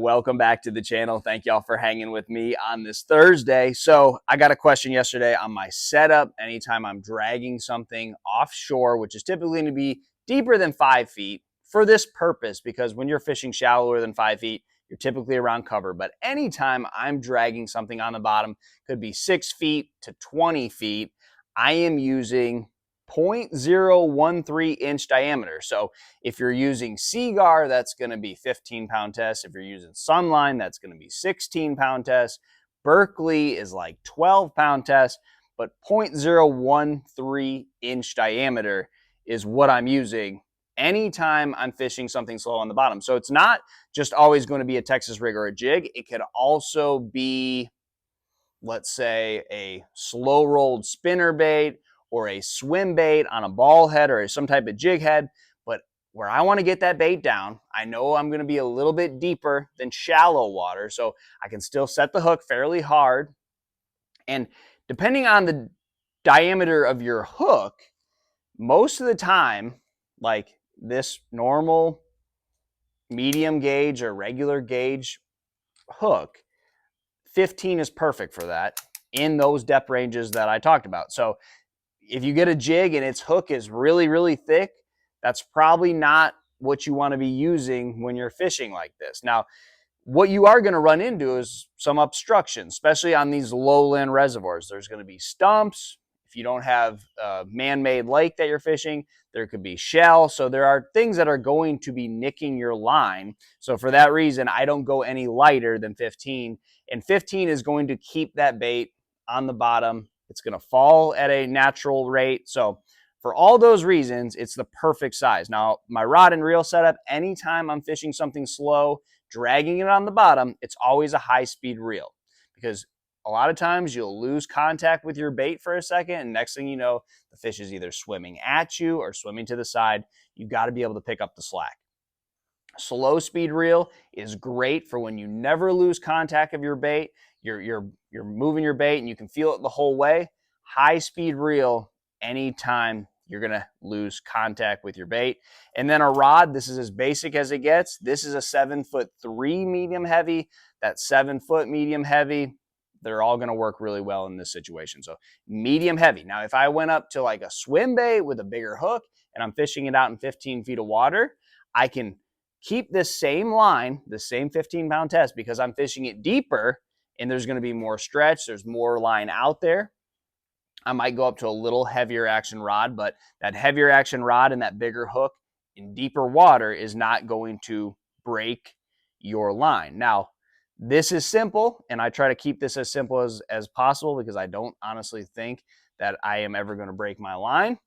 Welcome back to the channel. Thank y'all for hanging with me on this Thursday. So I got a question yesterday on my setup. Anytime I'm dragging something offshore, which is typically going to be deeper than 5 feet for this purpose, because when you're fishing shallower than 5 feet, you're typically around cover. But anytime I'm dragging something on the bottom, could be 6 feet to 20 feet, I am using 0.013 inch diameter. So if you're using Seagar, that's going to be 15-pound test. If you're using Sunline, that's going to be 16-pound test. Berkeley is like 12-pound test, but 0.013 inch diameter is what I'm using anytime I'm fishing something slow on the bottom. So it's not just always going to be a Texas rig or a jig. It could also be, let's say, a slow rolled spinner bait or a swim bait on a ball head or some type of jig head. But where I want to get that bait down, I know I'm going to be a little bit deeper than shallow water, so I can still set the hook fairly hard. And depending on the diameter of your hook, most of the time, like this normal medium gauge or regular gauge hook, 15 is perfect for that in those depth ranges that I talked about. So if you get a jig and its hook is really, really thick, that's probably not what you want to be using when you're fishing like this. Now, what you are going to run into is some obstruction, especially on these lowland reservoirs. There's going to be stumps. If you don't have a man-made lake that you're fishing, there could be shell. So there are things that are going to be nicking your line. So for that reason, I don't go any lighter than 15. And 15 is going to keep that bait on the bottom. It's going to fall at a natural rate. So for all those reasons, it's the perfect size. Now, my rod and reel setup, anytime I'm fishing something slow, dragging it on the bottom, it's always a high-speed reel, because a lot of times you'll lose contact with your bait for a second, and next thing you know, the fish is either swimming at you or swimming to the side. You've got to be able to pick up the slack. Slow speed reel is great for when you never lose contact of your bait. You're moving your bait and you can feel it the whole way. High speed reel, anytime you're going to lose contact with your bait. And then a rod, this is as basic as it gets. This is a 7'3" medium heavy. That 7 foot medium heavy, they're all going to work really well in this situation. So medium heavy. Now, if I went up to like a swim bait with a bigger hook and I'm fishing it out in 15 feet of water, I can keep this same line, the same 15-pound test, because I'm fishing it deeper and there's going to be more stretch. There's more line out there. I might go up to a little heavier action rod, but that heavier action rod and that bigger hook in deeper water is not going to break your line. Now, this is simple, and I try to keep this as simple as possible, because I don't honestly think that I am ever going to break my line.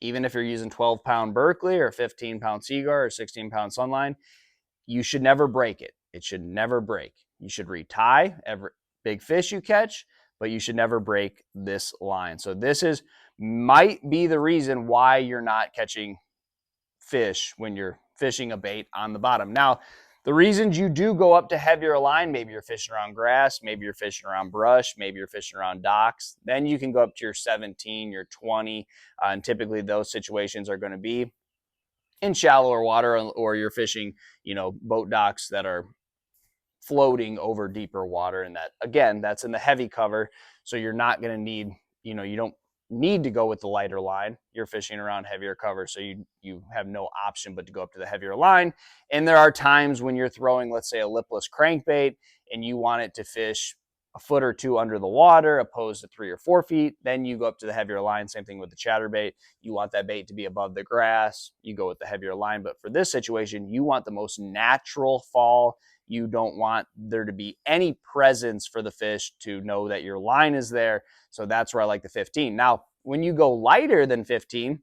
Even if you're using 12-pound Berkeley or 15-pound Seagar or 16-pound Sunline, you should never break it. It should never break. You should retie every big fish you catch, but you should never break this line. So this might be the reason why you're not catching fish when you're fishing a bait on the bottom. Now, the reasons you do go up to heavier line, maybe you're fishing around grass, maybe you're fishing around brush, maybe you're fishing around docks, then you can go up to your 17, your 20, and typically those situations are going to be in shallower water, or you're fishing, boat docks that are floating over deeper water, and that, again, that's in the heavy cover, so you're not going to need, you don't need to go with the lighter line. You're fishing around heavier cover, so you have no option but to go up to the heavier line. And there are times when you're throwing, let's say, a lipless crankbait and you want it to fish a foot or two under the water opposed to 3 or 4 feet, then you go up to the heavier line. Same thing with the chatterbait. You want that bait to be above the grass, you go with the heavier line. But for this situation, you want the most natural fall. You don't want there to be any presence for the fish to know that your line is there. So that's where I like the 15. Now, when you go lighter than 15,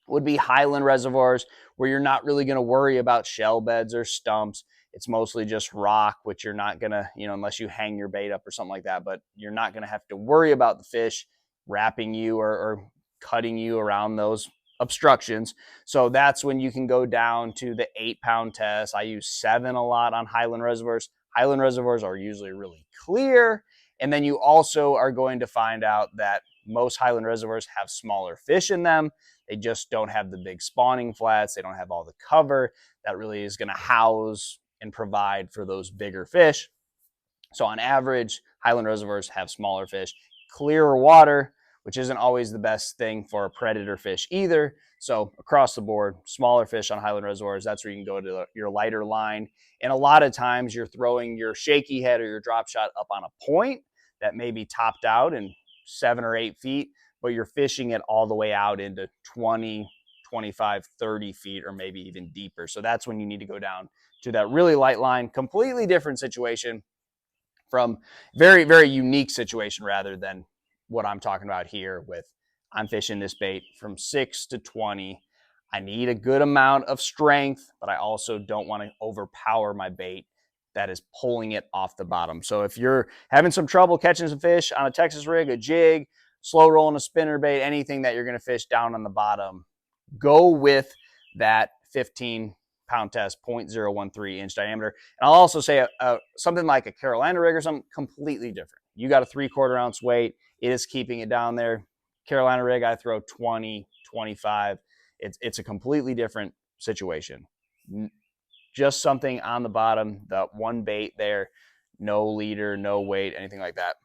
would be highland reservoirs, where you're not really going to worry about shell beds or stumps. It's mostly just rock, which you're not going to, unless you hang your bait up or something like that, but you're not going to have to worry about the fish wrapping you or cutting you around those obstructions. So that's when you can go down to the 8-pound test. I use 7 a lot on highland reservoirs. Highland reservoirs are usually really clear. And then you also are going to find out that most highland reservoirs have smaller fish in them. They just don't have the big spawning flats. They don't have all the cover that really is going to house and provide for those bigger fish. So on average, highland reservoirs have smaller fish, clearer water, which isn't always the best thing for a predator fish either. So across the board, smaller fish on highland reservoirs, that's where you can go to your lighter line. And a lot of times you're throwing your shaky head or your drop shot up on a point that may be topped out in 7 or 8 feet, but you're fishing it all the way out into 20, 25, 30 feet, or maybe even deeper. So that's when you need to go down to that really light line. Completely different situation from very, very unique situation rather than what I'm talking about here with I'm fishing this bait from 6 to 20. I need a good amount of strength, but I also don't want to overpower my bait that is pulling it off the bottom. So if you're having some trouble catching some fish on a Texas rig, a jig, slow rolling a spinner bait, anything that you're going to fish down on the bottom, go with that 15-pound test, 0.013 inch diameter. And I'll also say something like a Carolina rig or something completely different. You got a 3/4 ounce weight. It is keeping it down there. Carolina rig, I throw 20, 25. It's a completely different situation. Just something on the bottom, the one bait there, no leader, no weight, anything like that.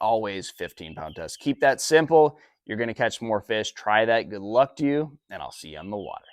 Always 15-pound test. Keep that simple. You're going to catch more fish. Try that. Good luck to you, and I'll see you on the water.